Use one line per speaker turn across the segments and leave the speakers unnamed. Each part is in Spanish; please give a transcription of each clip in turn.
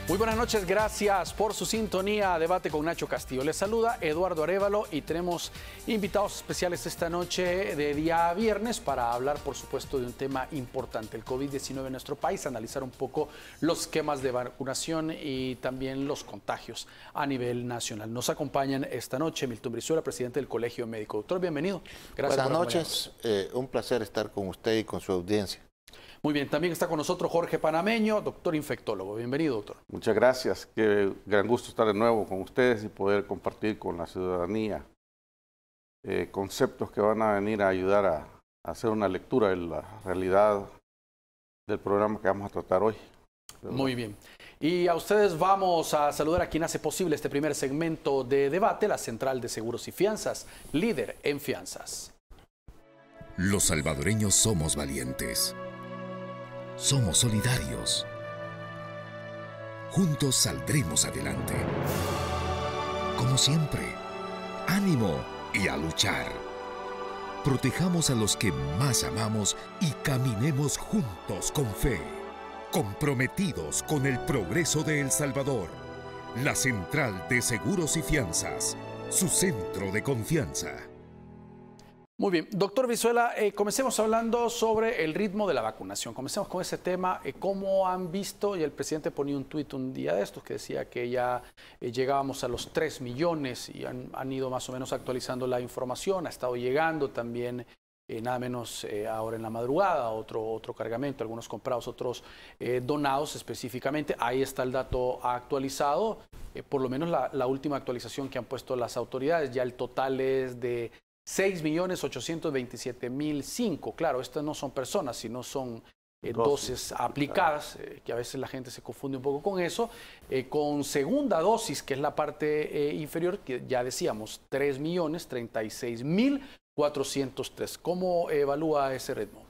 Muy buenas noches, gracias por su sintonía. Debate con Nacho Castillo. Les saluda Eduardo Arévalo y tenemos invitados especiales esta noche de día viernes para hablar, por supuesto, de un tema importante, el COVID-19 en nuestro país, analizar un poco los esquemas de vacunación y también los contagios a nivel nacional. Nos acompañan esta noche Milton Brizuela, presidente del Colegio Médico. Doctor, bienvenido.
Gracias. Buenas noches, un placer estar con usted y con su audiencia.
Muy bien, también está con nosotros Jorge Panameño, doctor infectólogo. Bienvenido, doctor.
Muchas gracias. Qué gran gusto estar de nuevo con ustedes y poder compartir con la ciudadanía conceptos que van a venir a ayudar a hacer una lectura de la realidad del programa que vamos a tratar hoy.
Muy bien. Y a ustedes vamos a saludar a quien hace posible este primer segmento de debate, la Central de Seguros y Fianzas, líder en fianzas.
Los salvadoreños somos valientes. Somos solidarios. Juntos saldremos adelante. Como siempre, ánimo y a luchar. Protejamos a los que más amamos y caminemos juntos con fe. Comprometidos con el progreso de El Salvador. La Central de Seguros y Fianzas, su centro de confianza.
Muy bien, doctor Brizuela, comencemos hablando sobre el ritmo de la vacunación. Comencemos con ese tema. ¿Cómo han visto? Y el presidente ponía un tuit un día de estos que decía que ya llegábamos a los 3 millones y han ido más o menos actualizando la información. Ha estado llegando también, nada menos ahora en la madrugada, otro cargamento, algunos comprados, otros donados específicamente. Ahí está el dato actualizado, por lo menos la última actualización que han puesto las autoridades. Ya el total es de 6.827.005. Claro, estas no son personas, sino son dosis aplicadas, que a veces la gente se confunde un poco con eso. Con segunda dosis, que es la parte inferior, que ya decíamos, 3.036.403. ¿Cómo evalúa ese ritmo?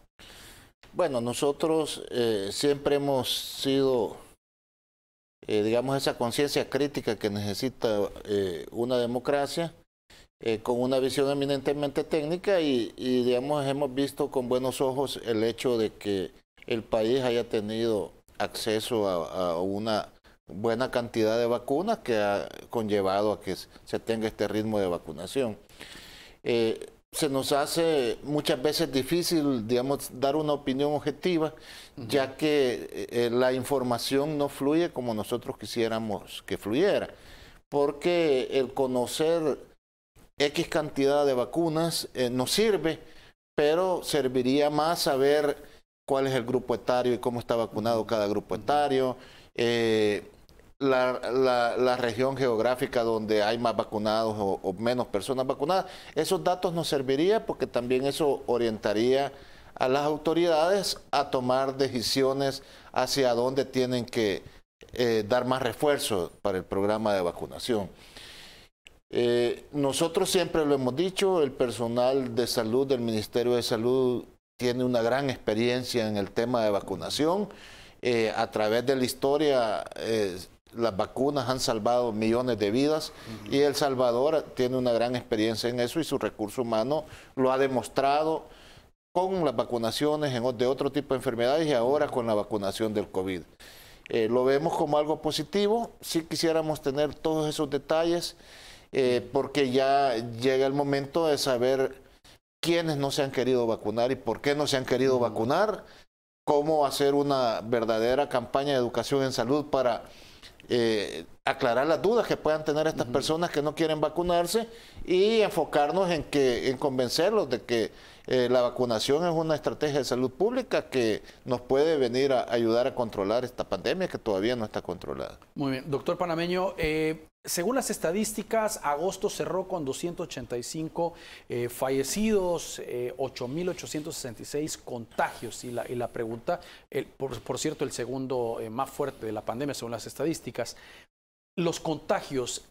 Bueno, nosotros siempre hemos sido, digamos, esa conciencia crítica que necesita una democracia, con una visión eminentemente técnica y, digamos, hemos visto con buenos ojos el hecho de que el país haya tenido acceso a una buena cantidad de vacunas que ha conllevado a que se tenga este ritmo de vacunación. Se nos hace muchas veces difícil, digamos, dar una opinión objetiva, ya que la información no fluye como nosotros quisiéramos que fluyera, porque el conocer X cantidad de vacunas nos sirve, pero serviría más saber cuál es el grupo etario y cómo está vacunado cada grupo etario, la región geográfica donde hay más vacunados o menos personas vacunadas. Esos datos nos servirían porque también eso orientaría a las autoridades a tomar decisiones hacia dónde tienen que dar más refuerzo para el programa de vacunación. Nosotros siempre lo hemos dicho, el personal de salud del Ministerio de Salud tiene una gran experiencia en el tema de vacunación. A través de la historia, las vacunas han salvado millones de vidas y El Salvador tiene una gran experiencia en eso y su recurso humano lo ha demostrado con las vacunaciones de otro tipo de enfermedades y ahora con la vacunación del COVID. Lo vemos como algo positivo. Sí quisiéramos tener todos esos detalles, porque ya llega el momento de saber quiénes no se han querido vacunar y por qué no se han querido vacunar, cómo hacer una verdadera campaña de educación en salud para aclarar las dudas que puedan tener estas personas que no quieren vacunarse y enfocarnos en convencerlos de que la vacunación es una estrategia de salud pública que nos puede venir a ayudar a controlar esta pandemia que todavía no está controlada.
Muy bien, doctor Panameño, según las estadísticas, agosto cerró con 285 fallecidos, 8.866 contagios. Y la pregunta, por cierto, el segundo más fuerte de la pandemia según las estadísticas. Los contagios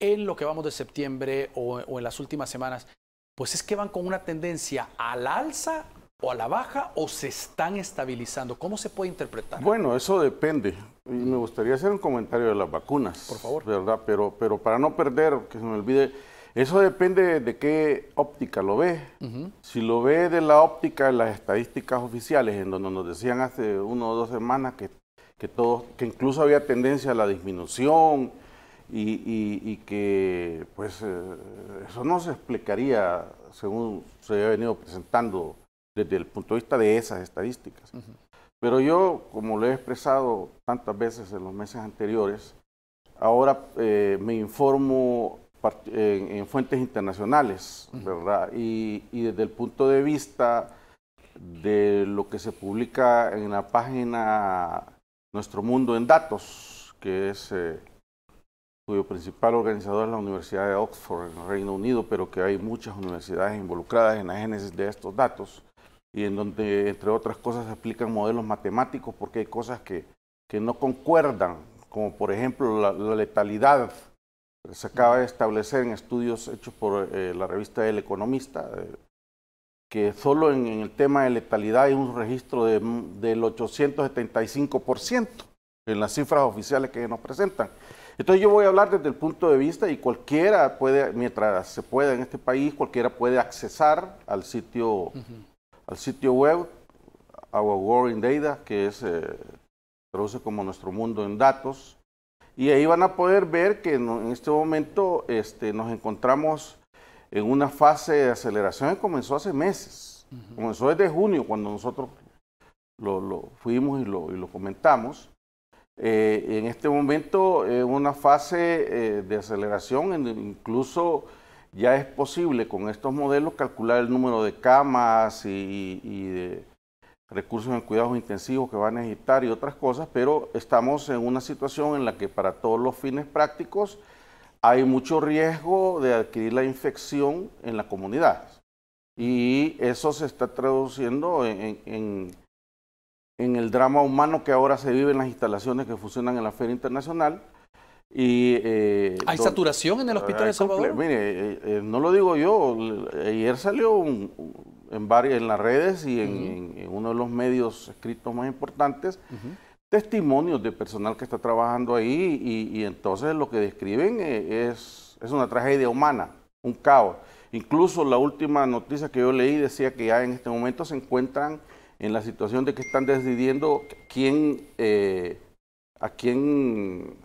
en lo que vamos de septiembre o en las últimas semanas, pues es que van con una tendencia al alza o a la baja o se están estabilizando. ¿Cómo se puede interpretar?
Bueno, eso depende. Y me gustaría hacer un comentario de las vacunas.
Por favor.
¿Verdad? Pero para no perder, que se me olvide, eso depende de qué óptica lo ve. Si lo ve de la óptica de las estadísticas oficiales, en donde nos decían hace 1 o 2 semanas que que incluso había tendencia a la disminución y que pues eso no se explicaría según se había venido presentando desde el punto de vista de esas estadísticas. Pero yo, como lo he expresado tantas veces en los meses anteriores, ahora me informo en fuentes internacionales, ¿verdad? Y desde el punto de vista de lo que se publica en la página Nuestro Mundo en Datos, que es cuyo principal organizador es la Universidad de Oxford en el Reino Unido, pero que hay muchas universidades involucradas en la génesis de estos datos, y en donde, entre otras cosas, se aplican modelos matemáticos porque hay cosas que no concuerdan, como por ejemplo la letalidad. Se acaba de establecer en estudios hechos por la revista El Economista, que solo en el tema de letalidad hay un registro del 875% en las cifras oficiales que nos presentan. Entonces yo voy a hablar desde el punto de vista, y cualquiera puede, mientras se pueda en este país, cualquiera puede accesar al sitio web, Our World in Data, que traduce como Nuestro Mundo en Datos, y ahí van a poder ver que en este momento nos encontramos en una fase de aceleración que comenzó hace meses. Comenzó desde junio, cuando nosotros lo fuimos y lo comentamos. En este momento, una fase de aceleración, incluso ya es posible con estos modelos calcular el número de camas y de recursos en cuidados intensivos que van a necesitar y otras cosas, pero estamos en una situación en la que para todos los fines prácticos hay mucho riesgo de adquirir la infección en la comunidad. Y eso se está traduciendo en el drama humano que ahora se vive en las instalaciones que funcionan en la Feria Internacional.
¿Hay saturación en el Hospital de El Salvador?
Mire, no lo digo yo. Ayer salió en las redes y en uno de los medios escritos más importantes, testimonios de personal que está trabajando ahí, y entonces lo que describen es una tragedia humana, un caos. Incluso la última noticia que yo leí decía que ya en este momento se encuentran en la situación de que están decidiendo a quién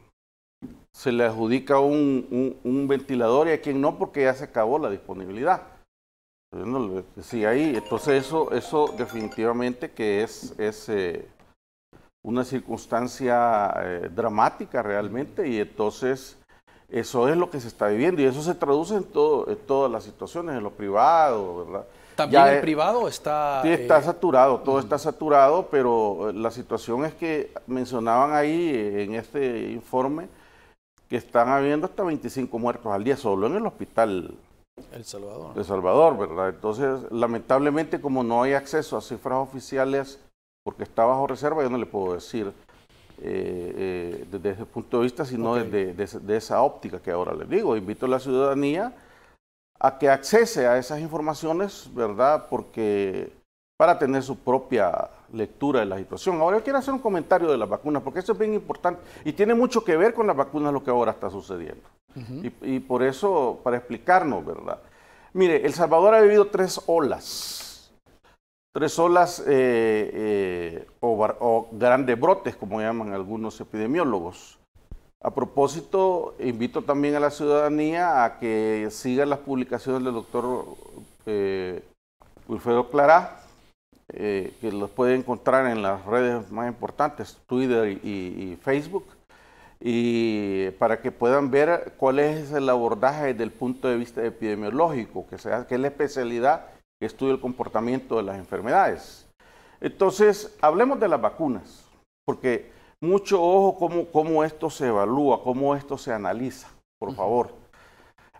se le adjudica un ventilador y a quién no, porque ya se acabó la disponibilidad. Sí, ahí, entonces eso definitivamente que es una circunstancia dramática realmente, y entonces eso es lo que se está viviendo, y eso se traduce en todas las situaciones, en lo privado, ¿verdad?
¿También el privado está...?
Sí, está saturado, todo está saturado, pero la situación es que mencionaban ahí en este informe que están habiendo hasta 25 muertos al día solo en el hospital
El Salvador.
de Salvador, ¿verdad? Entonces, lamentablemente, como no hay acceso a cifras oficiales porque está bajo reserva, yo no le puedo decir desde ese punto de vista, sino desde esa óptica que ahora les digo. Invito a la ciudadanía a que accese a esas informaciones, ¿verdad? Porque para tener su propia lectura de la situación. Ahora yo quiero hacer un comentario de las vacunas, porque eso es bien importante y tiene mucho que ver con las vacunas lo que ahora está sucediendo. Y por eso, para explicarnos, ¿verdad? Mire, El Salvador ha vivido tres olas o grandes brotes, como llaman algunos epidemiólogos. A propósito, invito también a la ciudadanía a que siga las publicaciones del doctor Wilfredo Clará, que los puede encontrar en las redes más importantes, Twitter y Facebook, y para que puedan ver cuál es el abordaje desde el punto de vista epidemiológico, que es la especialidad que estudia el comportamiento de las enfermedades. Entonces, hablemos de las vacunas, porque mucho ojo cómo esto se evalúa, cómo esto se analiza, por favor.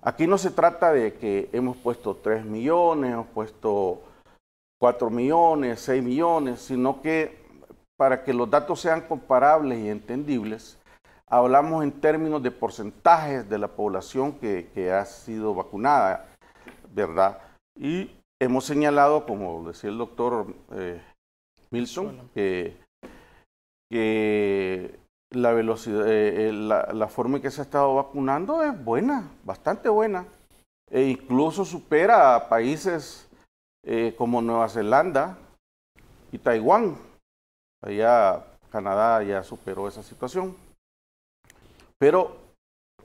Aquí no se trata de que hemos puesto 3 millones, hemos puesto 4 millones, 6 millones, sino que para que los datos sean comparables y entendibles, hablamos en términos de porcentajes de la población que ha sido vacunada, ¿verdad? Y hemos señalado, como decía el doctor Milson, que la velocidad, la forma en que se ha estado vacunando es buena, bastante buena, e incluso supera a países como Nueva Zelanda y Taiwán. Allá Canadá ya superó esa situación. Pero,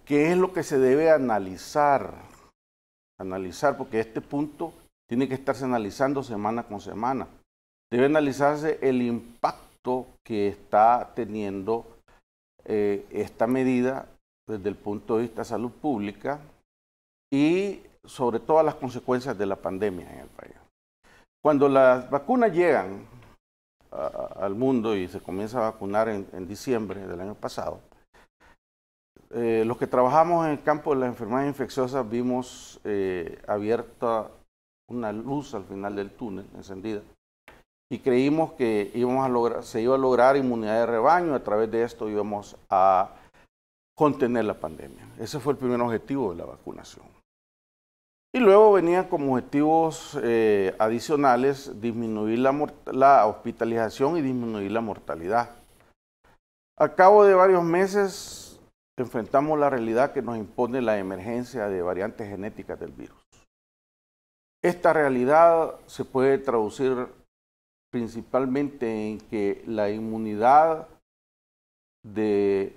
¿qué es lo que se debe analizar? Analizar, porque este punto tiene que estarse analizando semana con semana. Debe analizarse el impacto que está teniendo esta medida desde el punto de vista de salud pública y sobre todo las consecuencias de la pandemia en el país. Cuando las vacunas llegan al mundo y se comienza a vacunar en diciembre del año pasado, los que trabajamos en el campo de las enfermedades infecciosas vimos abierta una luz al final del túnel, encendida, y creímos que se iba a lograr inmunidad de rebaño, a través de esto íbamos a contener la pandemia. Ese fue el primer objetivo de la vacunación. Y luego venían como objetivos adicionales disminuir la hospitalización y disminuir la mortalidad. Al cabo de varios meses enfrentamos la realidad que nos impone la emergencia de variantes genéticas del virus. Esta realidad se puede traducir principalmente en que la inmunidad de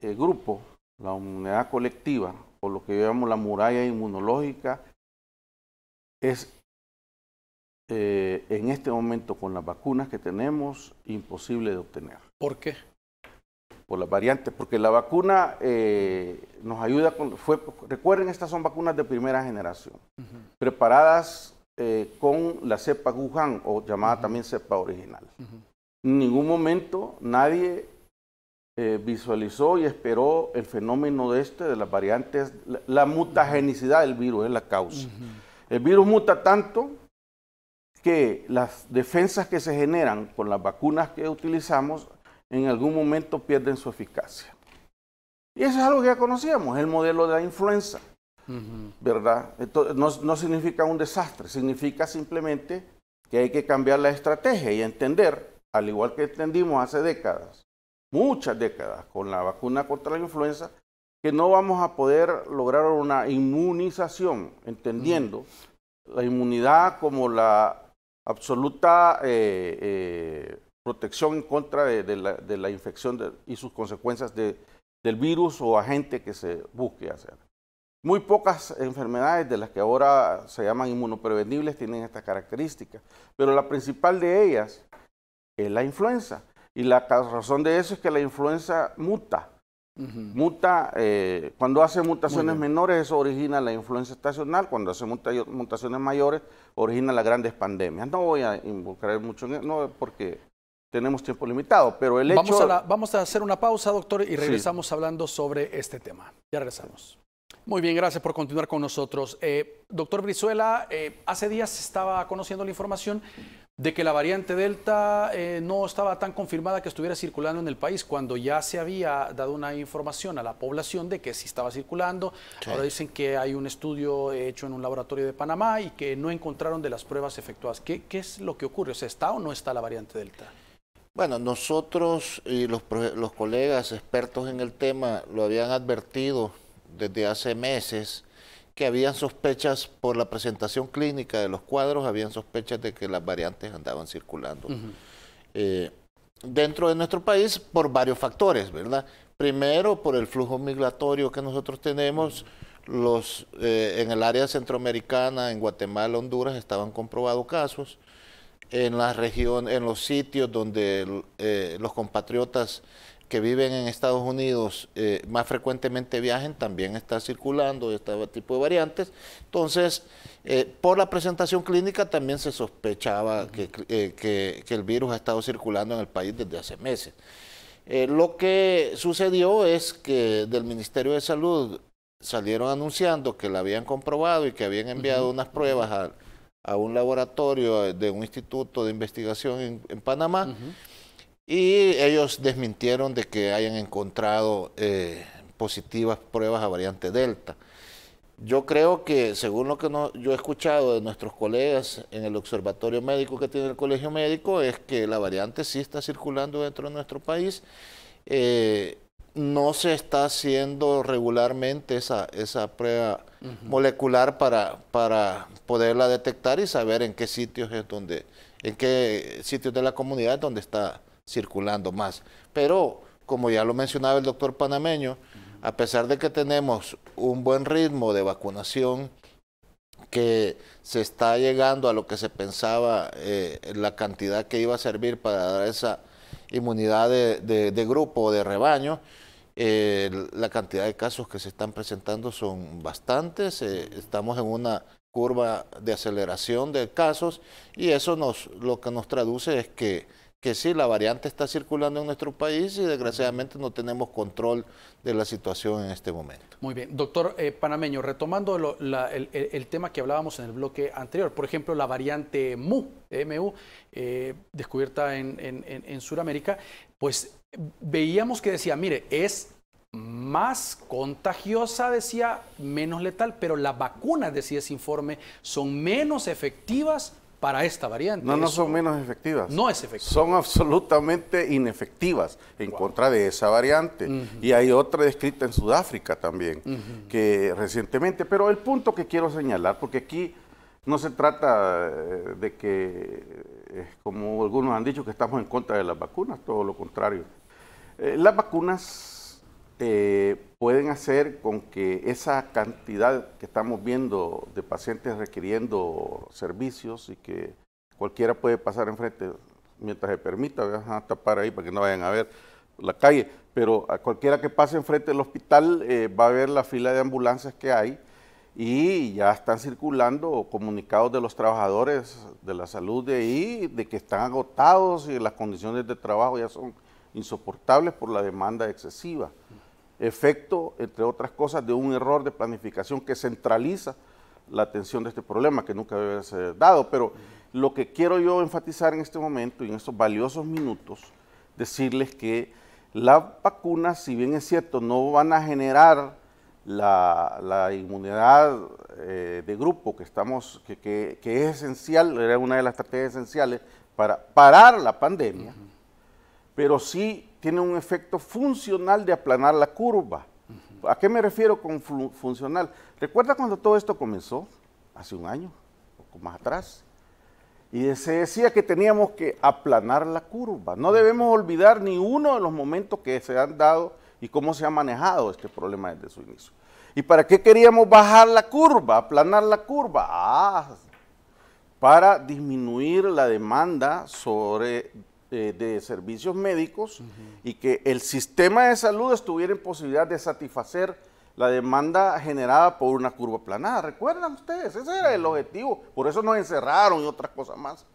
grupo, la inmunidad colectiva, o lo que llamamos la muralla inmunológica, es en este momento con las vacunas que tenemos imposible de obtener.
¿Por qué?
Por las variantes, porque la vacuna nos ayuda recuerden, estas son vacunas de primera generación, preparadas con la cepa Wuhan, o llamada también cepa original. En ningún momento nadie visualizó y esperó el fenómeno de las variantes. La mutagenicidad del virus es la causa. El virus muta tanto que las defensas que se generan con las vacunas que utilizamos en algún momento pierden su eficacia. Y eso es algo que ya conocíamos, el modelo de la influenza, ¿verdad? Entonces, no significa un desastre, significa simplemente que hay que cambiar la estrategia y entender, al igual que entendimos hace décadas, muchas décadas, con la vacuna contra la influenza, que no vamos a poder lograr una inmunización, entendiendo la inmunidad como la absoluta protección en contra de la infección y sus consecuencias del virus o agente que se busque hacer. Muy pocas enfermedades de las que ahora se llaman inmunoprevenibles tienen esta característica, pero la principal de ellas es la influenza. Y la razón de eso es que la influenza muta. Muta, cuando hace mutaciones menores, eso origina la influenza estacional. Cuando hace mutaciones mayores, origina las grandes pandemias. No voy a involucrar mucho en eso, no, porque tenemos tiempo limitado, pero el hecho...
Vamos a hacer una pausa, doctor, y regresamos hablando sobre este tema. Ya regresamos. Muy bien, gracias por continuar con nosotros. Doctor Brizuela, hace días se estaba conociendo la información de que la variante Delta no estaba tan confirmada que estuviera circulando en el país, cuando ya se había dado una información a la población de que sí estaba circulando. Sí. Ahora dicen que hay un estudio hecho en un laboratorio de Panamá y que no encontraron de las pruebas efectuadas. ¿Qué es lo que ocurre? O sea, ¿está o no está la variante Delta?
Bueno, nosotros y los colegas expertos en el tema lo habían advertido desde hace meses, que habían sospechas por la presentación clínica de los cuadros, habían sospechas de que las variantes andaban circulando dentro de nuestro país por varios factores, ¿verdad? Primero, por el flujo migratorio que nosotros tenemos, en el área centroamericana, en Guatemala, Honduras, estaban comprobados casos. En la región, en los sitios donde los compatriotas que viven en Estados Unidos más frecuentemente viajen, también está circulando este tipo de variantes. Entonces, por la presentación clínica también se sospechaba que el virus ha estado circulando en el país desde hace meses. Lo que sucedió es que del Ministerio de Salud salieron anunciando que la habían comprobado y que habían enviado unas pruebas a un laboratorio de un instituto de investigación en Panamá. Y ellos desmintieron de que hayan encontrado positivas pruebas a variante Delta. Yo creo que, según lo que yo he escuchado de nuestros colegas en el observatorio médico que tiene el Colegio Médico, es que la variante sí está circulando dentro de nuestro país. No se está haciendo regularmente esa prueba molecular para poderla detectar y saber en qué sitios es en qué sitios de la comunidad donde está circulando más. Pero, como ya lo mencionaba el doctor panameño, a pesar de que tenemos un buen ritmo de vacunación, que se está llegando a lo que se pensaba, la cantidad que iba a servir para dar esa inmunidad de grupo o de rebaño, la cantidad de casos que se están presentando son bastantes, estamos en una curva de aceleración de casos y eso lo que nos traduce es que sí, la variante está circulando en nuestro país y desgraciadamente no tenemos control de la situación en este momento.
Muy bien. Doctor panameño, retomando el tema que hablábamos en el bloque anterior, por ejemplo, la variante MU, descubierta en Sudamérica, pues veíamos que decía, mire, es más contagiosa, decía, menos letal, pero las vacunas, decía ese informe, son menos efectivas para esta variante.
No son menos efectivas.
No es efectiva.
Son absolutamente inefectivas en contra de esa variante. Y hay otra descrita en Sudáfrica también, que recientemente, pero el punto que quiero señalar, porque aquí no se trata de que, como algunos han dicho, que estamos en contra de las vacunas, todo lo contrario. Las vacunas pueden hacer con que esa cantidad que estamos viendo de pacientes requiriendo servicios y que cualquiera puede pasar enfrente mientras se permita, voy a tapar ahí para que no vayan a ver la calle, pero a cualquiera que pase enfrente del hospital va a ver la fila de ambulancias que hay y ya están circulando comunicados de los trabajadores de la salud de ahí, de que están agotados y las condiciones de trabajo ya son insoportables por la demanda excesiva. Efecto, entre otras cosas, de un error de planificación que centraliza la atención de este problema, que nunca debe ser dado. Pero lo que quiero yo enfatizar en este momento y en estos valiosos minutos, decirles que las vacunas, si bien es cierto, no van a generar la inmunidad de grupo que es esencial, era una de las estrategias esenciales para parar la pandemia, pero sí tiene un efecto funcional de aplanar la curva. ¿A qué me refiero con funcional? ¿Recuerda cuando todo esto comenzó? Hace un año, un poco más atrás. Y se decía que teníamos que aplanar la curva. No debemos olvidar ni uno de los momentos que se han dado y cómo se ha manejado este problema desde su inicio. ¿Y para qué queríamos bajar la curva, aplanar la curva? Para disminuir la demanda de servicios médicos y que el sistema de salud estuviera en posibilidad de satisfacer la demanda generada por una curva aplanada. ¿Recuerdan ustedes? Ese era el objetivo. Por eso nos encerraron y otras cosas más.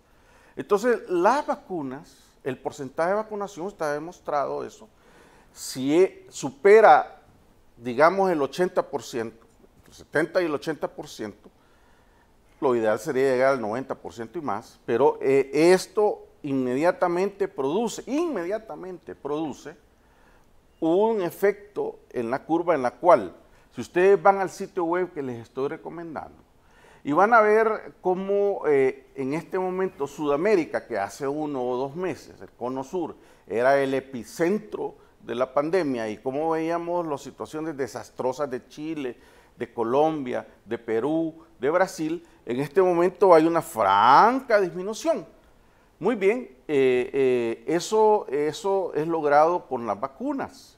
Entonces, las vacunas, el porcentaje de vacunación está demostrado eso. Si supera, digamos, el 80%, el 70 y el 80%, lo ideal sería llegar al 90% y más, pero esto inmediatamente produce un efecto en la curva en la cual, si ustedes van al sitio web que les estoy recomendando, y van a ver cómo en este momento Sudamérica, que hace 1 o 2 meses, el Cono Sur, era el epicentro de la pandemia, y cómo veíamos las situaciones desastrosas de Chile, de Colombia, de Perú, de Brasil, en este momento hay una franca disminución. Muy bien, eso es logrado con las vacunas.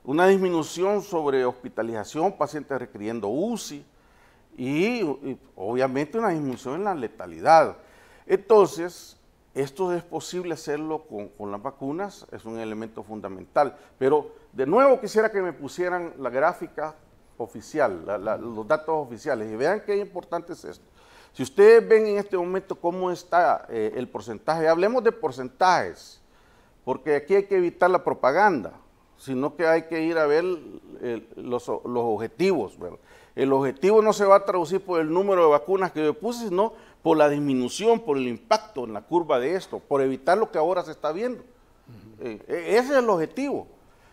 Una disminución sobre hospitalización, pacientes requiriendo UCI y obviamente una disminución en la letalidad. Entonces, esto es posible hacerlo con las vacunas, es un elemento fundamental. Pero de nuevo quisiera que me pusieran la gráfica oficial, los datos oficiales y vean qué importante es esto. Si ustedes ven en este momento cómo está el porcentaje, hablemos de porcentajes, porque aquí hay que evitar la propaganda, sino que hay que ir a ver los objetivos, ¿verdad? El objetivo no se va a traducir por el número de vacunas que yo puse, sino por la disminución, por el impacto en la curva de esto, por evitar lo que ahora se está viendo. Ese es el objetivo.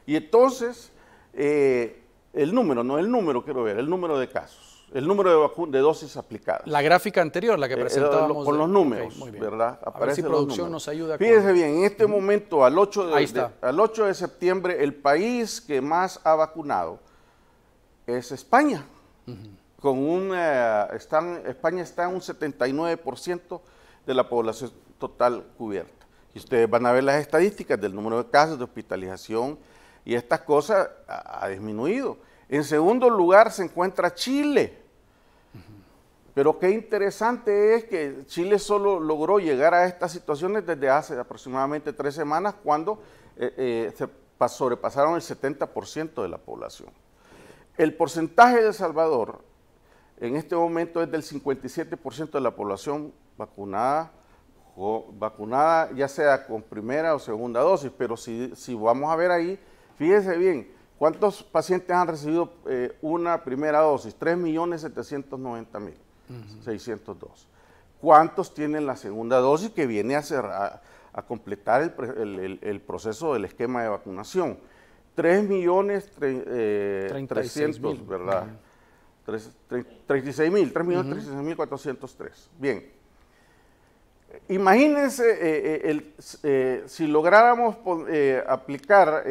Y entonces, el número quiero ver, el número de casos. El número de dosis aplicadas.
La gráfica anterior, la que presentábamos.
Con los números,
okay,
¿verdad?
A ver si producción nos ayuda.
Fíjese bien, en este momento, al 8 de septiembre, el país que más ha vacunado es España. España está en un 79% de la población total cubierta. Y ustedes van a ver las estadísticas del número de casos de hospitalización y estas cosas ha disminuido. En segundo lugar se encuentra Chile. Pero qué interesante es que Chile solo logró llegar a estas situaciones desde hace aproximadamente 3 semanas, cuando sobrepasaron el 70% de la población. El porcentaje de El Salvador en este momento es del 57% de la población vacunada, ya sea con primera o segunda dosis, pero si vamos a ver ahí, fíjense bien, ¿cuántos pacientes han recibido una primera dosis? 3.790.602. ¿Cuántos tienen la segunda dosis, que viene a completar el proceso del esquema de vacunación? 3.036.000, ¿verdad? 3.036.403. Bien. Imagínense si lográramos aplicar,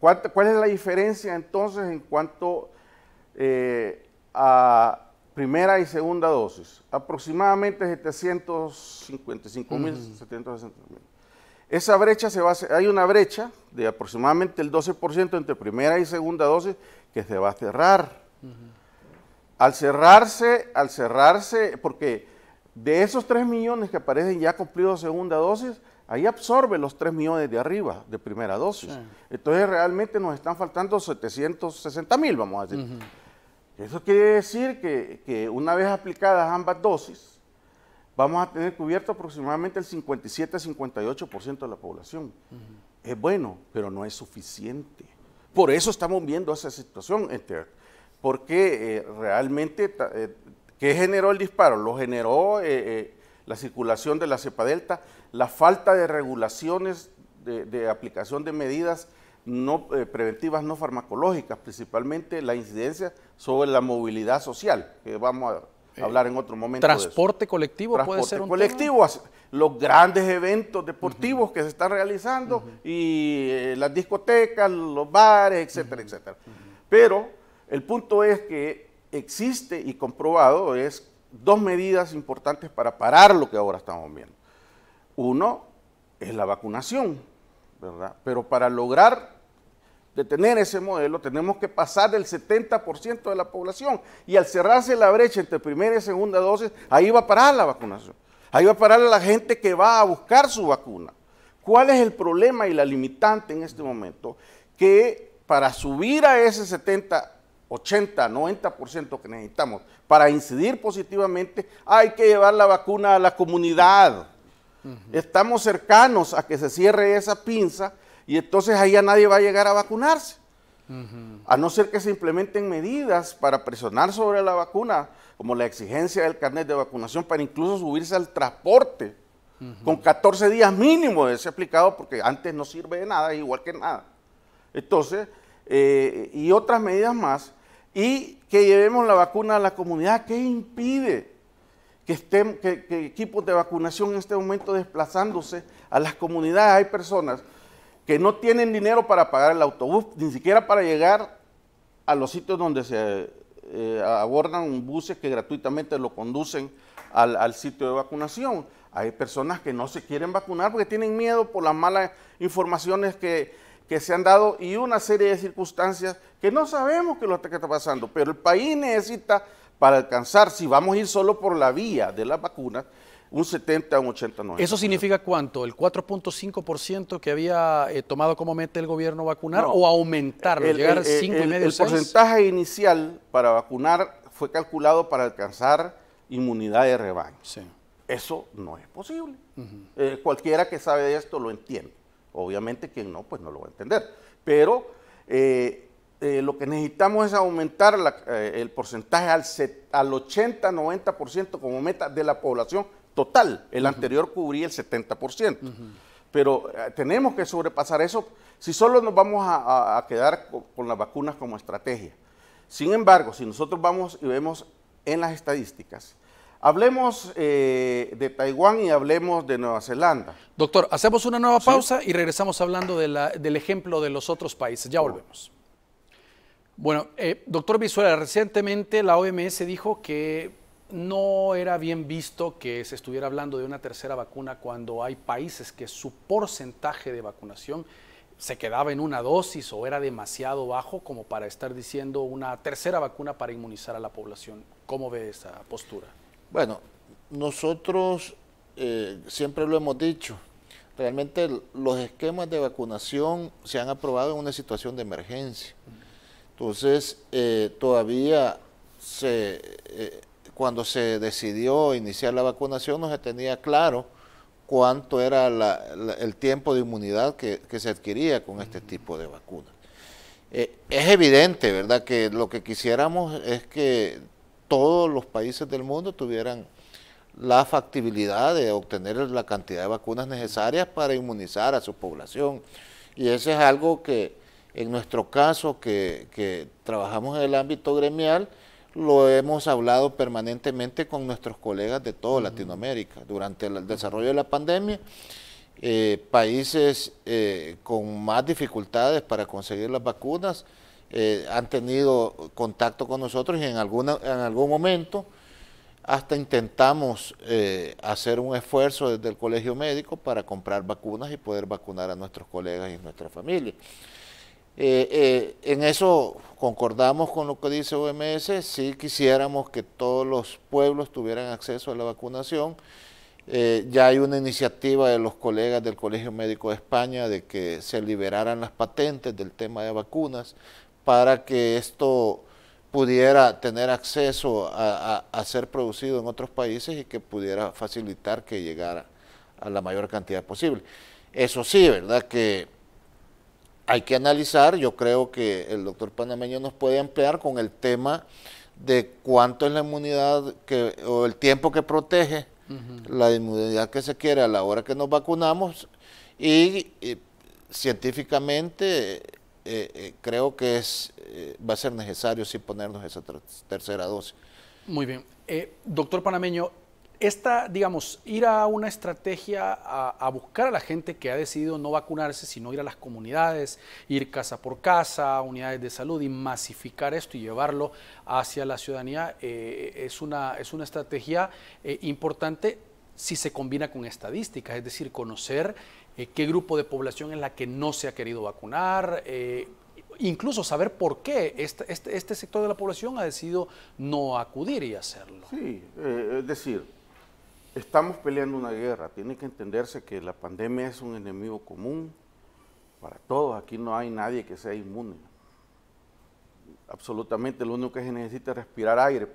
¿cuál es la diferencia entonces en cuanto a primera y segunda dosis? Aproximadamente 755.000, 760.000. Esa brecha hay una brecha de aproximadamente el 12% entre primera y segunda dosis que se va a cerrar. Al cerrarse, porque de esos 3 millones que aparecen ya cumplidos segunda dosis, ahí absorbe los 3 millones de arriba de primera dosis. Sí. Entonces realmente nos están faltando 760.000, vamos a decir. Eso quiere decir que una vez aplicadas ambas dosis, vamos a tener cubierto aproximadamente el 57-58% de la población. Es bueno, pero no es suficiente. Por eso estamos viendo esa situación, porque realmente, ¿qué generó el disparo? Lo generó la circulación de la cepa delta, la falta de regulaciones de aplicación de medidas preventivas no farmacológicas, principalmente la incidencia sobre la movilidad social, que vamos a hablar en otro momento.
¿Transporte colectivo puede ser un
colectivo, tema? Los grandes eventos deportivos que se están realizando y las discotecas, los bares, etcétera, etcétera. Pero el punto es que existe y comprobado es 2 medidas importantes para parar lo que ahora estamos viendo. Uno es la vacunación, ¿verdad? Pero para lograr detener ese modelo tenemos que pasar del 70% de la población, y al cerrarse la brecha entre primera y segunda dosis, ahí va a parar la vacunación, ahí va a parar a la gente que va a buscar su vacuna. ¿Cuál es el problema y la limitante en este momento? Que para subir a ese 70, 80, 90% que necesitamos para incidir positivamente, hay que llevar la vacuna a la comunidad. Estamos cercanos a que se cierre esa pinza, y entonces ahí ya nadie va a llegar a vacunarse. A no ser que se implementen medidas para presionar sobre la vacuna, como la exigencia del carnet de vacunación, para incluso subirse al transporte, con 14 días mínimo de ser aplicado, porque antes no sirve de nada, igual que nada. Entonces, y otras medidas más, y que llevemos la vacuna a la comunidad. ¿Qué impide que equipos de vacunación en este momento desplazándose a las comunidades? Hay personas que no tienen dinero para pagar el autobús, ni siquiera para llegar a los sitios donde se abordan buses que gratuitamente lo conducen al sitio de vacunación. Hay personas que no se quieren vacunar porque tienen miedo por las malas informaciones que se han dado y una serie de circunstancias que no sabemos qué es lo que está pasando, pero el país necesita, para alcanzar, si vamos a ir solo por la vía de las vacunas, un 70, un 80, 90.
¿Eso significa cuánto? ¿El 4.5% que había tomado como meta el gobierno vacunar, o aumentarlo, llegar al 5,5, 6?
El porcentaje inicial para vacunar fue calculado para alcanzar inmunidad de rebaño. Sí. Eso no es posible. Cualquiera que sabe de esto lo entiende. Obviamente quien no, pues no lo va a entender. Pero lo que necesitamos es aumentar el porcentaje al 80, 90% como meta de la población total. El anterior cubría el 70%. Pero tenemos que sobrepasar eso si solo nos vamos a quedar con las vacunas como estrategia. Sin embargo, si nosotros vamos y vemos en las estadísticas, hablemos de Taiwán y hablemos de Nueva Zelanda.
Doctor, hacemos una nueva pausa y regresamos hablando del ejemplo de los otros países. Ya volvemos. Bueno, doctor Vizuela, recientemente la OMS dijo que no era bien visto que se estuviera hablando de una tercera vacuna cuando hay países que su porcentaje de vacunación se quedaba en una dosis o era demasiado bajo como para estar diciendo una tercera vacuna para inmunizar a la población. ¿Cómo ve esa postura?
Bueno, nosotros siempre lo hemos dicho, realmente los esquemas de vacunación se han aprobado en una situación de emergencia. Entonces, todavía cuando se decidió iniciar la vacunación no se tenía claro cuánto era el tiempo de inmunidad que se adquiría con este tipo de vacunas. Es evidente, ¿verdad?, que lo que quisiéramos es que todos los países del mundo tuvieran la factibilidad de obtener la cantidad de vacunas necesarias para inmunizar a su población. Y eso es algo que en nuestro caso, que trabajamos en el ámbito gremial, lo hemos hablado permanentemente con nuestros colegas de toda Latinoamérica. Durante el desarrollo de la pandemia, países con más dificultades para conseguir las vacunas han tenido contacto con nosotros y en algún momento hasta intentamos hacer un esfuerzo desde el colegio médico para comprar vacunas y poder vacunar a nuestros colegas y nuestra familia. En eso concordamos con lo que dice OMS, sí quisiéramos que todos los pueblos tuvieran acceso a la vacunación. Ya hay una iniciativa de los colegas del Colegio Médico de España de que se liberaran las patentes del tema de vacunas para que esto pudiera tener acceso a ser producido en otros países y que pudiera facilitar que llegara a la mayor cantidad posible. Eso sí, ¿verdad?, que hay que analizar, yo creo que el doctor panameño nos puede ampliar con el tema de cuánto es la inmunidad o el tiempo que protege la inmunidad que se quiere a la hora que nos vacunamos y científicamente creo que va a ser necesario sí ponernos esa tercera dosis.
Muy bien. Doctor panameño, digamos, ir a una estrategia a buscar a la gente que ha decidido no vacunarse, sino ir a las comunidades, ir casa por casa, unidades de salud y masificar esto y llevarlo hacia la ciudadanía, es una estrategia importante si se combina con estadísticas, es decir, conocer qué grupo de población es la que no se ha querido vacunar, incluso saber por qué este sector de la población ha decidido no acudir y hacerlo.
Sí, es decir, estamos peleando una guerra. Tiene que entenderse que la pandemia es un enemigo común para todos. Aquí no hay nadie que sea inmune. Absolutamente, lo único que se necesita es respirar aire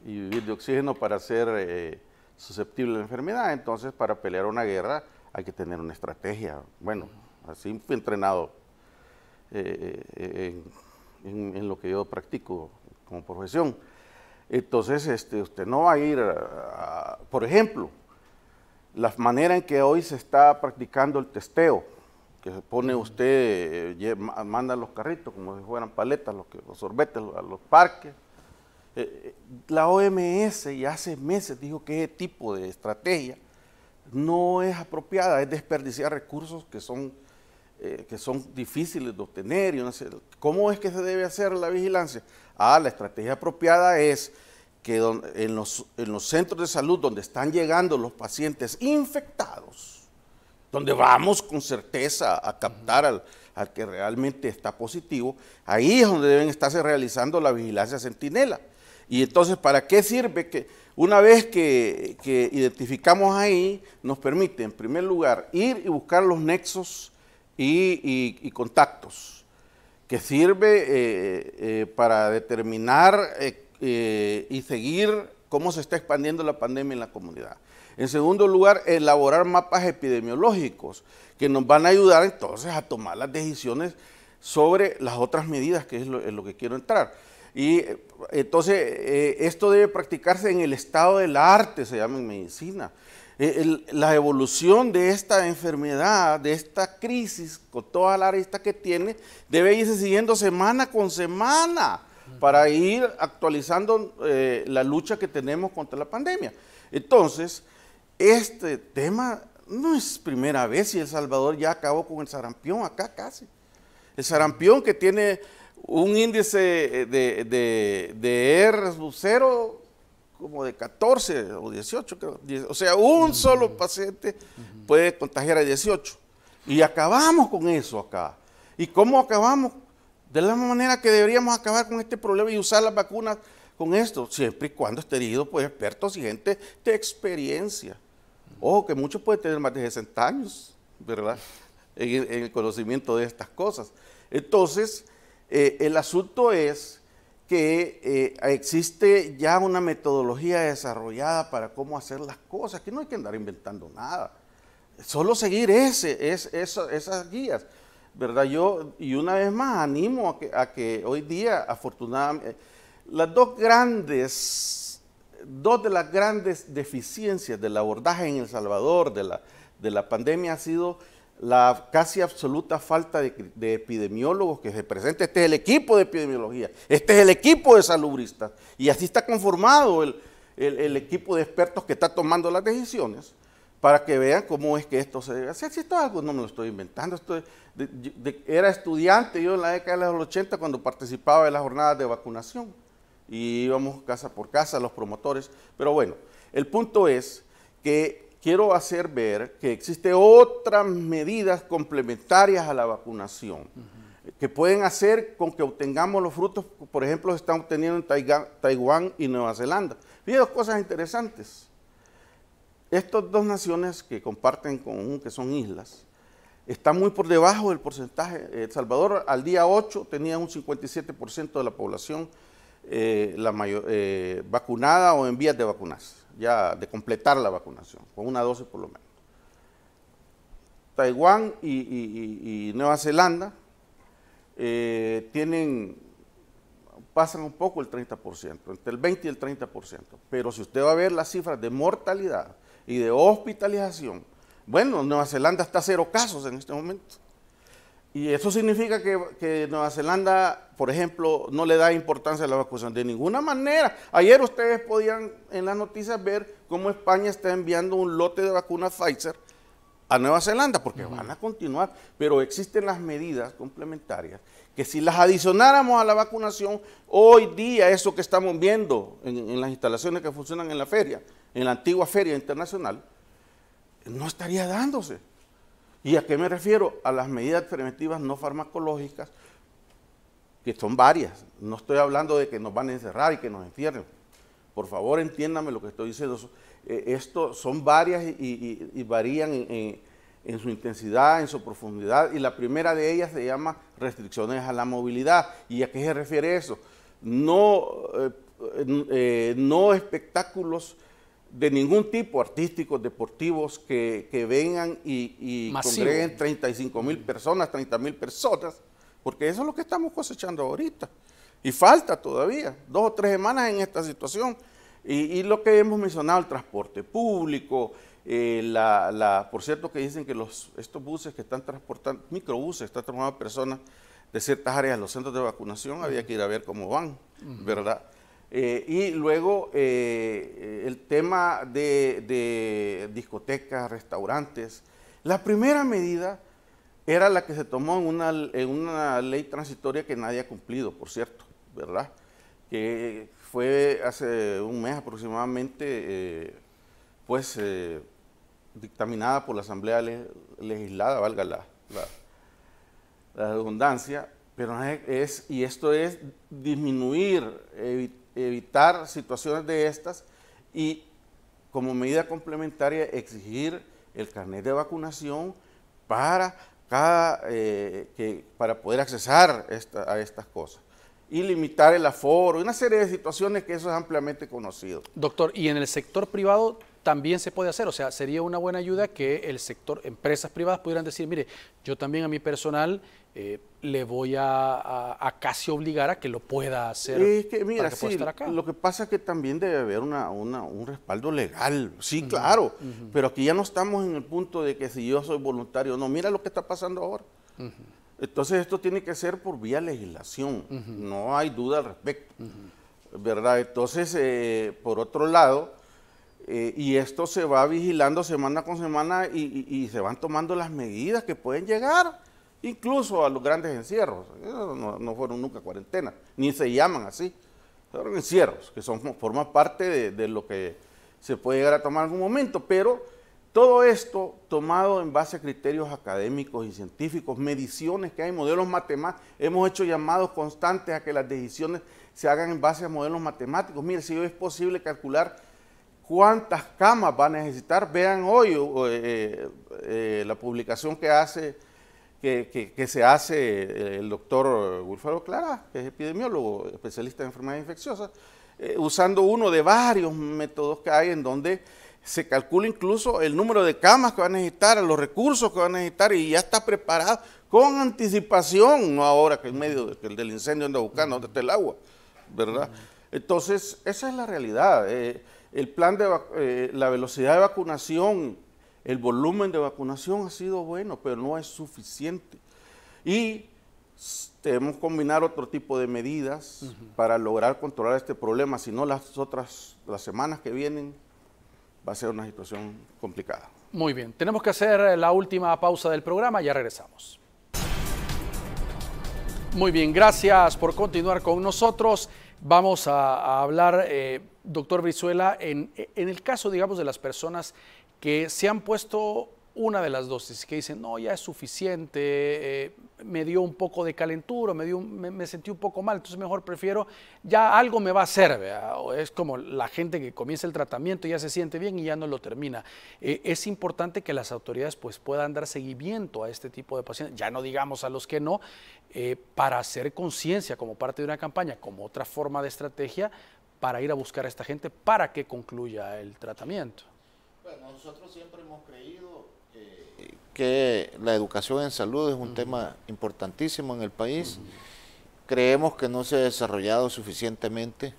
y vivir de oxígeno para ser susceptible a la enfermedad. Entonces, para pelear una guerra hay que tener una estrategia. Bueno, así fui entrenado en lo que yo practico como profesión. Entonces, usted no va a ir por ejemplo, la manera en que hoy se está practicando el testeo, que se pone usted, manda los carritos como si fueran paletas, los sorbetes a los parques. La OMS ya hace meses dijo que ese tipo de estrategia no es apropiada, es desperdiciar recursos que son difíciles de obtener. ¿Cómo es que se debe hacer la vigilancia? La estrategia apropiada es que en los centros de salud donde están llegando los pacientes infectados, donde vamos con certeza a captar al que realmente está positivo, ahí es donde deben estarse realizando la vigilancia centinela. Y entonces, ¿para qué sirve? Que una vez que identificamos ahí, nos permite, en primer lugar, ir y buscar los nexos y contactos, que sirve para determinar y seguir cómo se está expandiendo la pandemia en la comunidad. En segundo lugar, elaborar mapas epidemiológicos que nos van a ayudar entonces a tomar las decisiones sobre las otras medidas, que es lo que quiero entrar. Y entonces esto debe practicarse en el estado del arte, se llama en medicina. La evolución de esta enfermedad, de esta crisis, con toda la arista que tiene, debe irse siguiendo semana con semana para ir actualizando la lucha que tenemos contra la pandemia. Entonces, este tema no es primera vez y El Salvador ya acabó con el sarampión acá casi. El sarampión que tiene un índice de R0 como de 14 o 18, creo. O sea, un solo paciente puede contagiar a 18. Y acabamos con eso acá. ¿Y cómo acabamos? De la misma manera que deberíamos acabar con este problema y usar las vacunas con esto, siempre y cuando esté dirigido por expertos y gente de experiencia. Ojo, que muchos pueden tener más de 60 años, ¿verdad? En el conocimiento de estas cosas. Entonces, el asunto es que existe ya una metodología desarrollada para cómo hacer las cosas, que no hay que andar inventando nada. Solo seguir esas guías, ¿verdad? Yo, y una vez más, animo a que hoy día, afortunadamente, dos de las grandes deficiencias del abordaje en El Salvador de la pandemia ha sido la casi absoluta falta de epidemiólogos que se presenta. Este es el equipo de epidemiología, este es el equipo de salubristas, y así está conformado el equipo de expertos que está tomando las decisiones para que vean cómo es que esto se debe hacer. Si esto es algo, no me lo estoy inventando, era estudiante yo en la década de los 80 cuando participaba de las jornadas de vacunación y íbamos casa por casa los promotores, pero bueno, el punto es que quiero hacer ver que existen otras medidas complementarias a la vacunación que pueden hacer con que obtengamos los frutos, por ejemplo, se están obteniendo en Taiwán y Nueva Zelanda. Fíjense, dos cosas interesantes. Estas dos naciones que comparten en común, que son islas, están muy por debajo del porcentaje. El Salvador al día 8 tenía un 57% de la población vacunada o en vías de vacunarse, ya de completar la vacunación, con una dosis por lo menos. Taiwán y Nueva Zelanda pasan un poco el 30%, entre el 20 y el 30%, pero si usted va a ver las cifras de mortalidad y de hospitalización, bueno, Nueva Zelanda está a 0 casos en este momento. Y eso significa que Nueva Zelanda, por ejemplo, no le da importancia a la vacunación de ninguna manera. Ayer ustedes podían en las noticias ver cómo España está enviando un lote de vacunas Pfizer a Nueva Zelanda, porque van a continuar, pero existen las medidas complementarias que si las adicionáramos a la vacunación, hoy día eso que estamos viendo en las instalaciones que funcionan en la feria, en la antigua Feria Internacional, no estaría dándose. ¿Y a qué me refiero? A las medidas preventivas no farmacológicas, que son varias. No estoy hablando de que nos van a encerrar y que nos encierren. Por favor, entiéndame lo que estoy diciendo. Esto son varias y varían en su intensidad, en su profundidad. Y la primera de ellas se llama restricciones a la movilidad. ¿Y a qué se refiere eso? No espectáculos de ningún tipo, artísticos, deportivos, que vengan y congreguen 35,000 personas, 30,000 personas, porque eso es lo que estamos cosechando ahorita. Y falta todavía 2 o 3 semanas en esta situación. Y lo que hemos mencionado, el transporte público, por cierto que dicen que estos buses que están transportando, microbuses, están transportando personas de ciertas áreas a los centros de vacunación, había que ir a ver cómo van, ¿verdad? Y luego el tema de discotecas, restaurantes. La primera medida era la que se tomó en una ley transitoria que nadie ha cumplido, por cierto, ¿verdad? Que fue hace un mes aproximadamente, dictaminada por la Asamblea Legislada, valga la redundancia, pero esto es disminuir, evitar situaciones de estas y como medida complementaria exigir el carnet de vacunación para poder accesar a estas cosas y limitar el aforo, una serie de situaciones que eso es ampliamente conocido.
Doctor, ¿y en el sector privado también se puede hacer? O sea, sería una buena ayuda que el sector, empresas privadas pudieran decir, mire, yo también a mi personal le voy a casi obligar a que lo pueda hacer.
Es que, mira,
para que pueda estar acá.
Lo que pasa es que también debe haber un respaldo legal, sí, claro, pero aquí ya no estamos en el punto de que si yo soy voluntario, no, mira lo que está pasando ahora. Entonces esto tiene que ser por vía legislación, no hay duda al respecto, ¿verdad? Entonces, por otro lado, y esto se va vigilando semana con semana y se van tomando las medidas que pueden llegar incluso a los grandes encierros. No fueron nunca cuarentenas, ni se llaman así. Fueron encierros, que forman parte de lo que se puede llegar a tomar en algún momento, pero todo esto tomado en base a criterios académicos y científicos, mediciones que hay, modelos matemáticos. Hemos hecho llamados constantes a que las decisiones se hagan en base a modelos matemáticos. Mire, si hoy es posible calcular cuántas camas va a necesitar, vean hoy la publicación que se hace el doctor Wilfredo Clara, que es epidemiólogo, especialista en enfermedades infecciosas, usando uno de varios métodos que hay en donde se calcula incluso el número de camas que van a necesitar, los recursos que van a necesitar, y ya está preparado con anticipación, no ahora que en medio del incendio anda buscando dónde está el agua, ¿verdad? Entonces, esa es la realidad. El plan la velocidad de vacunación, el volumen de vacunación ha sido bueno, pero no es suficiente. Y debemos combinar otro tipo de medidas para lograr controlar este problema, si no las semanas que vienen va a ser una situación complicada.
Muy bien, tenemos que hacer la última pausa del programa, ya regresamos. Muy bien, gracias por continuar con nosotros. Vamos a hablar, doctor Brizuela, en el caso, digamos, de las personas que se han puesto una de las dosis, que dicen, no, ya es suficiente, me dio un poco de calentura, me sentí un poco mal, entonces mejor prefiero, ya algo me va a hacer, ¿verdad? O es como la gente que comienza el tratamiento y ya se siente bien y ya no lo termina. Es importante que las autoridades pues puedan dar seguimiento a este tipo de pacientes, ya no digamos a los que no, para hacer conciencia como parte de una campaña, como otra forma de estrategia, para ir a buscar a esta gente para que concluya el tratamiento.
Bueno, nosotros siempre hemos creído que la educación en salud es un tema importantísimo en el país. Creemos que no se ha desarrollado suficientemente.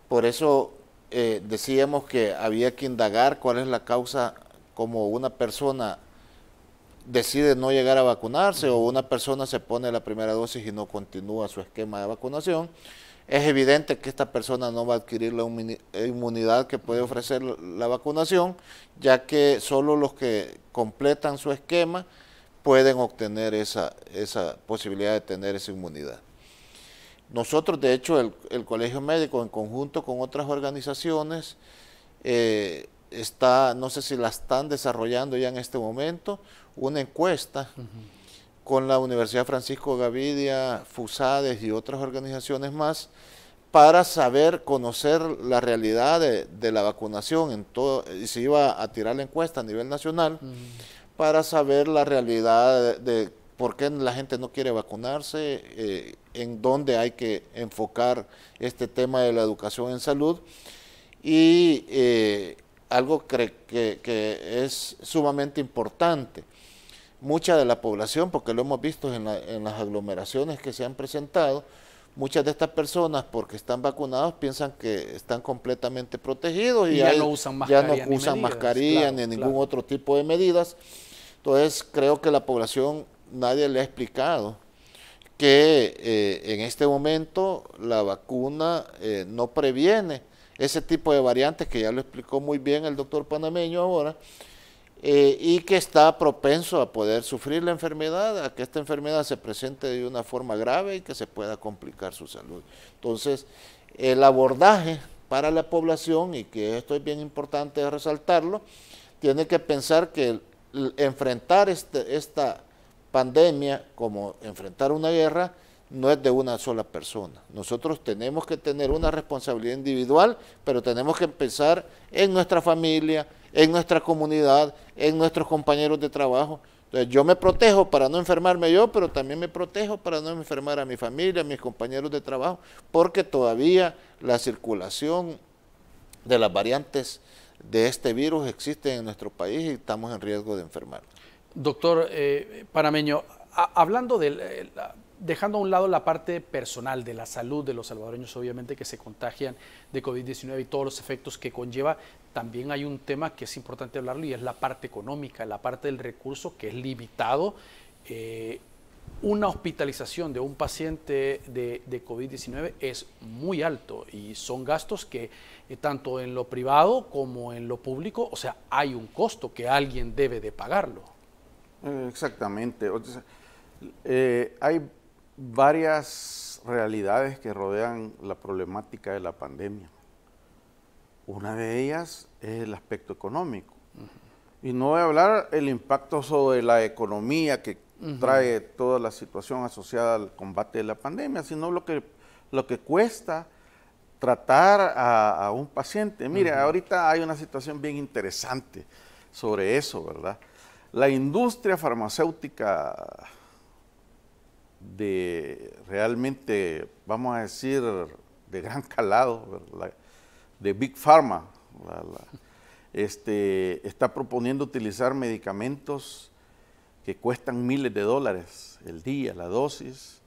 Por eso decíamos que había que indagar cuál es la causa, como una persona decide no llegar a vacunarse o una persona se pone la primera dosis y no continúa su esquema de vacunación. Es evidente que esta persona no va a adquirir la inmunidad que puede ofrecer la vacunación, ya que solo los que completan su esquema pueden obtener esa posibilidad de tener esa inmunidad. Nosotros, de hecho, el Colegio Médico, en conjunto con otras organizaciones, no sé si la están desarrollando ya en este momento, una encuesta con la Universidad Francisco Gavidia, FUSADES y otras organizaciones más, para conocer la realidad de la vacunación en todo, y se iba a tirar la encuesta a nivel nacional, para saber la realidad de por qué la gente no quiere vacunarse, en dónde hay que enfocar este tema de la educación en salud, y algo que es sumamente importante. Mucha de la población, porque lo hemos visto en las aglomeraciones que se han presentado, muchas de estas personas, porque están vacunados, piensan que están completamente protegidos y
ya no usan mascarilla,
ni ningún otro tipo de medidas. Entonces, creo que la población, nadie le ha explicado que en este momento la vacuna no previene ese tipo de variantes, que ya lo explicó muy bien el doctor panameño ahora, y que está propenso a poder sufrir la enfermedad, a que esta enfermedad se presente de una forma grave y que se pueda complicar su salud. Entonces, el abordaje para la población, y que esto es bien importante resaltarlo, tiene que pensar que enfrentar esta pandemia como enfrentar una guerra no es de una sola persona. Nosotros tenemos que tener una responsabilidad individual, pero tenemos que empezar en nuestra familia, en nuestra comunidad, en nuestros compañeros de trabajo. Entonces, yo me protejo para no enfermarme yo, pero también me protejo para no enfermar a mi familia, a mis compañeros de trabajo, porque todavía la circulación de las variantes de este virus existe en nuestro país y estamos en riesgo de enfermar.
Doctor panameño, hablando dejando a un lado la parte personal de la salud de los salvadoreños, obviamente, que se contagian de COVID-19 y todos los efectos que conlleva, también hay un tema que es importante hablarlo, y es la parte económica, la parte del recurso, que es limitado. Una hospitalización de un paciente de COVID-19 es muy alto, y son gastos que tanto en lo privado como en lo público, o sea, hay un costo que alguien debe de pagarlo.
Exactamente. Hay varias realidades que rodean la problemática de la pandemia. Una de ellas es el aspecto económico. Y no voy a hablar el impacto sobre la economía que trae toda la situación asociada al combate de la pandemia, sino lo que cuesta tratar a un paciente. Mire, ahorita hay una situación bien interesante sobre eso, ¿verdad? La industria farmacéutica realmente, vamos a decir, de gran calado, ¿verdad? De Big Pharma, está proponiendo utilizar medicamentos que cuestan miles de dólares el día, la dosis,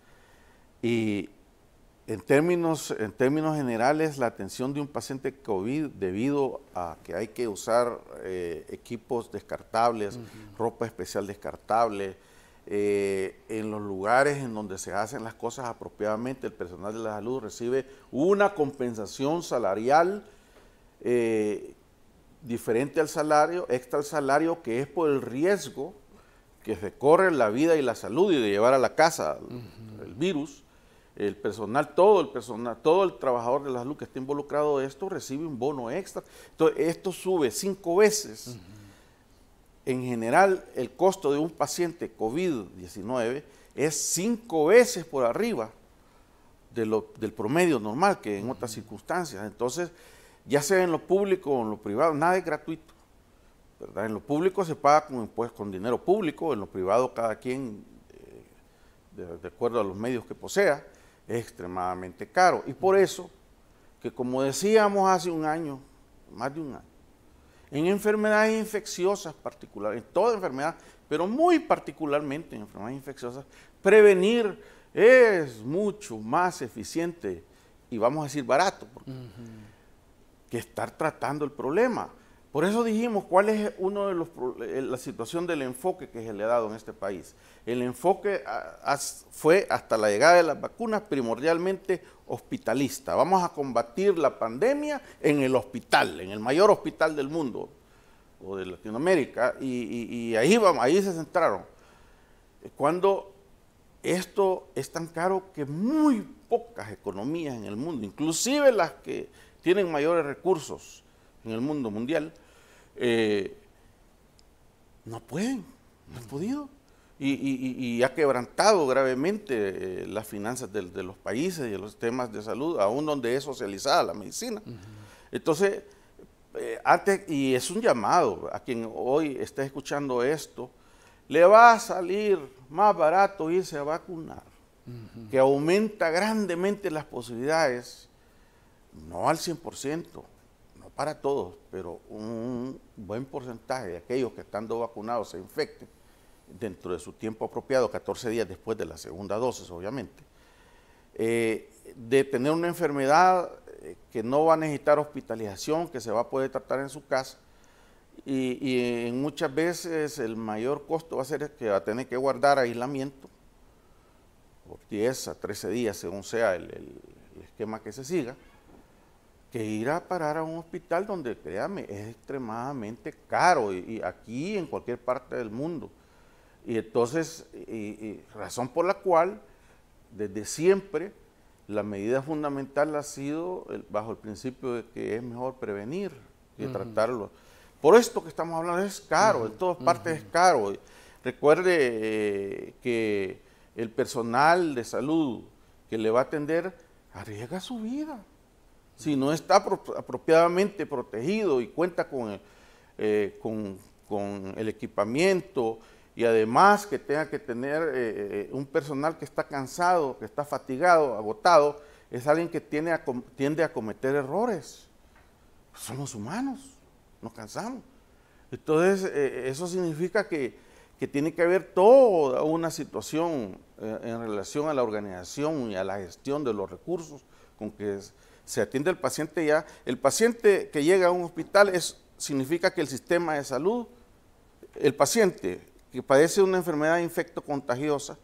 y en términos generales, la atención de un paciente COVID, debido a que hay que usar equipos descartables, ropa especial descartable, en los lugares en donde se hacen las cosas apropiadamente, el personal de la salud recibe una compensación salarial diferente al salario, extra al salario, que es por el riesgo que se corre la vida y la salud y de llevar a la casa el virus. El personal, todo el trabajador de la salud que esté involucrado en esto recibe un bono extra. Entonces, esto sube 5 veces. En general, el costo de un paciente COVID-19 es 5 veces por arriba del promedio normal que en otras circunstancias. Entonces, ya sea en lo público o en lo privado, nada es gratuito, ¿verdad? En lo público se paga con dinero público, en lo privado cada quien, de acuerdo a los medios que posea, es extremadamente caro. Y por eso, que como decíamos hace un año, más de un año, en enfermedades infecciosas particulares, en toda enfermedad, pero muy particularmente en enfermedades infecciosas, prevenir es mucho más eficiente y vamos a decir barato, que estar tratando el problema. Por eso dijimos cuál es la situación del enfoque que se le ha dado en este país. El enfoque fue, hasta la llegada de las vacunas, primordialmente hospitalista. Vamos a combatir la pandemia en el hospital, en el mayor hospital del mundo o de Latinoamérica, y ahí se centraron. Cuando esto es tan caro que muy pocas economías en el mundo, inclusive las que tienen mayores recursos en el mundo mundial, no pueden, no han podido. Y ha quebrantado gravemente las finanzas de los países y de los temas de salud, aún donde es socializada la medicina. Entonces, y es un llamado a quien hoy está escuchando esto, le va a salir más barato irse a vacunar, que aumenta grandemente las posibilidades, no al 100%, no para todos, pero un buen porcentaje de aquellos que estando vacunados se infecten dentro de su tiempo apropiado, 14 días después de la segunda dosis, obviamente, de tener una enfermedad que no va a necesitar hospitalización, que se va a poder tratar en su casa, y muchas veces el mayor costo va a ser que va a tener que guardar aislamiento por 10 a 13 días, según sea el esquema que se siga, que ir a parar a un hospital donde, créame, es extremadamente caro, y aquí en cualquier parte del mundo. Y entonces, razón por la cual, desde siempre, la medida fundamental ha sido bajo el principio de que es mejor prevenir que tratarlo. Por esto que estamos hablando es caro, en todas partes es caro. Recuerde que el personal de salud que le va a atender arriesga su vida. Si no está apropiadamente protegido y cuenta con el equipamiento, y además que tenga que tener un personal que está cansado, que está fatigado, agotado, es alguien que tiende a cometer errores. Somos humanos, nos cansamos. Entonces, eso significa que tiene que haber toda una situación en relación a la organización y a la gestión de los recursos con que se atiende al paciente ya. El paciente que llega a un hospital significa que el sistema de salud, el paciente que padece una enfermedad infectocontagiosa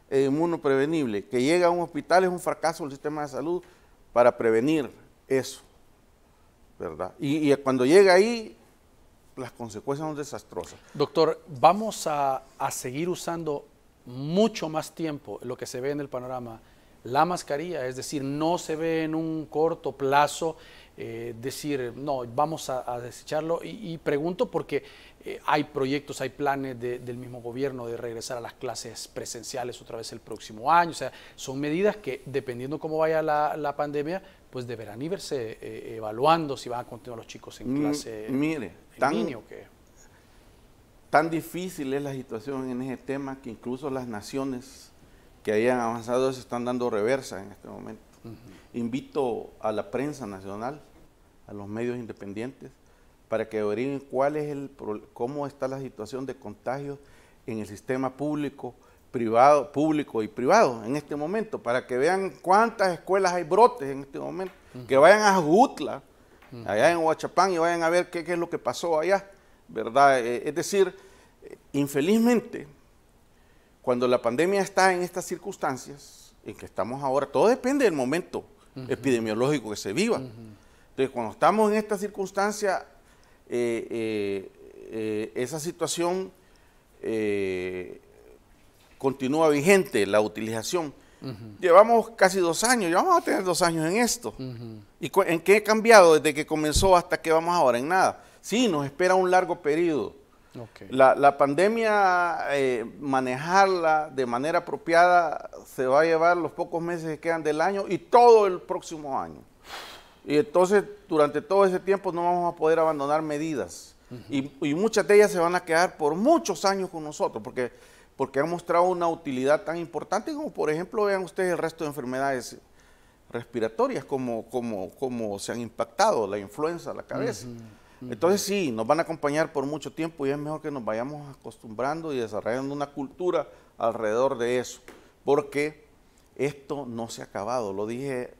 e inmunoprevenible, que llega a un hospital, es un fracaso del sistema de salud para prevenir eso, ¿verdad? Y cuando llega ahí, las consecuencias son desastrosas.
Doctor, ¿vamos a seguir usando mucho más tiempo lo que se ve en el panorama, la mascarilla, es decir, no se ve en un corto plazo decir, no, vamos a desecharlo. Y pregunto porque hay proyectos, hay planes del mismo gobierno de regresar a las clases presenciales otra vez el próximo año. O sea, son medidas que, dependiendo cómo vaya la pandemia, pues deberán irse evaluando si van a continuar los chicos en clase
Mire,
en línea o qué.
Tan difícil es la situación en ese tema que incluso las naciones que hayan avanzado se están dando reversa en este momento. Invito a la prensa nacional, a los medios independientes, para que averigüen cómo está la situación de contagios en el sistema público y privado en este momento, para que vean cuántas escuelas hay brotes en este momento, que vayan a Jujutla, allá en Huachapán, y vayan a ver qué es lo que pasó allá, ¿verdad? Es decir, infelizmente, cuando la pandemia está en estas circunstancias en que estamos ahora, todo depende del momento epidemiológico que se viva. Entonces, cuando estamos en esta circunstancia, esa situación continúa vigente, la utilización. Llevamos casi 2 años, ya vamos a tener 2 años en esto. ¿Y en qué ha cambiado desde que comenzó hasta que vamos ahora? En nada. Sí, nos espera un largo periodo.
Okay.
La pandemia, manejarla de manera apropiada, se va a llevar los pocos meses que quedan del año y todo el próximo año. Y entonces, durante todo ese tiempo no vamos a poder abandonar medidas. Y muchas de ellas se van a quedar por muchos años con nosotros, porque han mostrado una utilidad tan importante como, por ejemplo, vean ustedes el resto de enfermedades respiratorias, como se han impactado, la influenza, la cabeza. Entonces sí, nos van a acompañar por mucho tiempo y es mejor que nos vayamos acostumbrando y desarrollando una cultura alrededor de eso, porque esto no se ha acabado. Lo dije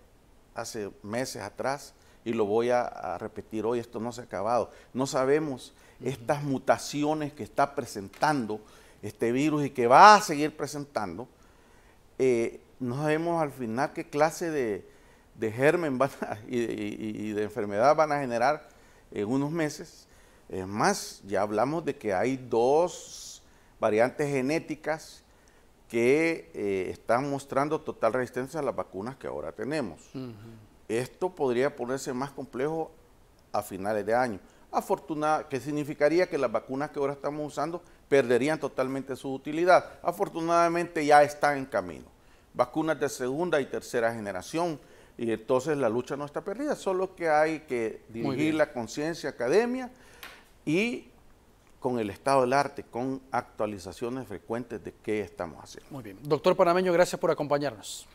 hace meses atrás y lo voy a repetir hoy, esto no se ha acabado. No sabemos estas mutaciones que está presentando este virus y que va a seguir presentando, no sabemos al final qué clase de germen y de enfermedad van a generar en unos meses. Es más, ya hablamos de que hay 2 variantes genéticas que están mostrando total resistencia a las vacunas que ahora tenemos. Esto podría ponerse más complejo a finales de año. Que significaría que las vacunas que ahora estamos usando perderían totalmente su utilidad. Afortunadamente ya están en camino. Vacunas de 2ª y 3ª generación, y entonces la lucha no está perdida, solo que hay que dirigir la conciencia academia y con el estado del arte, con actualizaciones frecuentes de qué estamos haciendo.
Muy bien. Doctor Panameño, gracias por acompañarnos.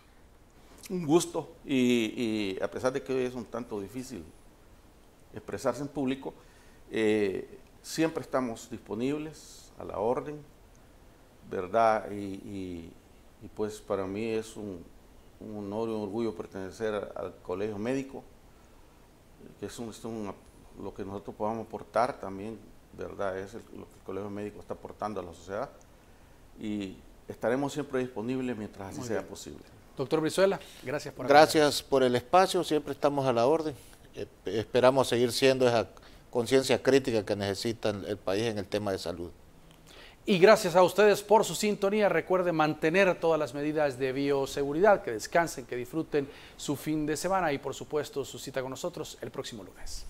Un gusto, y a pesar de que hoy es un tanto difícil expresarse en público, siempre estamos disponibles a la orden, ¿verdad? Y pues para mí es un honor y un orgullo pertenecer al Colegio Médico, que es lo que nosotros podamos aportar también, ¿verdad? Es lo que el Colegio Médico está aportando a la sociedad, y estaremos siempre disponibles mientras así sea posible.
Doctor Brizuela, gracias por
Gracias por el espacio, siempre estamos a la orden. Esperamos seguir siendo esa conciencia crítica que necesita el país en el tema de salud.
Y gracias a ustedes por su sintonía. Recuerden mantener todas las medidas de bioseguridad, que descansen, que disfruten su fin de semana y por supuesto su cita con nosotros el próximo lunes.